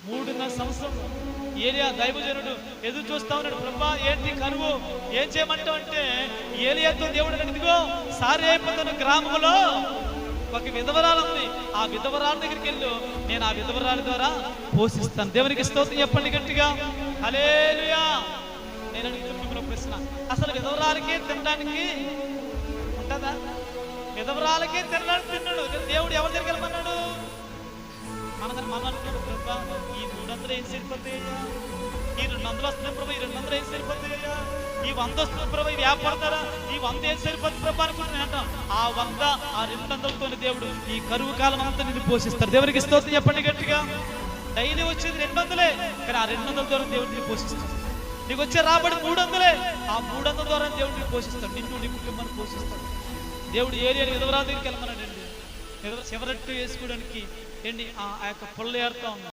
3.5 సంవత్సరం ఏలియా దైవజనుడు ఎదురు చూస్తా ఉన్నాడు. ప్రభా ఏంటి కరువు, ఏం చేయమంటావు అంటే, ఏలియాతో దేవుడు ఇదిగో సారేపతను గ్రామంలో ఒక విధవరాలు ఉంది, ఆ విధవరాల దగ్గరికి వెళ్ళు, నేను ఆ విధవరాల ద్వారా పోషిస్తాను. దేవునికి స్తోత్రం చెప్పండి గట్టిగా, హల్లెలూయా. నేను అడుగుతున్న ప్రశ్న, అసలు విధవరాలకే తినడానికి ఉంటుందా? విధవరాలకే తినడానికి తిన్నాడు దేవుడు, ఎవరి దగ్గరికి వెళ్ళమన్నాడు? మన అనుకున్నాడు, ప్రభా ఈ 300 ఏం సరిపోతాయ్యా, ఈ 200 వస్తున్నాయి ప్రభా, ఈ 200 ఏం సరిపోతాయ్యా, ఈ 100 వస్తుంది ప్రభా, ఇవి వ్యాపడతారా, ఈ 100 ఏం సరిపోతుంది ప్రభా అనుకుంటున్నాను అంటాం. ఆ 100 ఆ 200లతో దేవుడు ఈ కరువు కాలం అంతా నిన్ను పోషిస్తాడు. దేవునికి స్తోత్రం చెప్పండి గట్టిగా. డైలీ వచ్చేది 200లే, కానీ ఆ 200 ద్వారా దేవుడు నిన్ను పోషిస్తాడు. నీకు వచ్చే రాబడి 300లే, ఆ 300 ద్వారా దేవుడు నిన్ను పోషిస్తాడు, నిన్ను నీ కుటుంబాన్ని పోషిస్తాడు. దేవుడు ఏలియా విధవరాల దగ్గరికి వెళ్ళమన్నాడండి. చివరట్టు వేసుకోవడానికి ఏంటి ఆ యొక్క పొల్ల ఏరుతా ఉంది.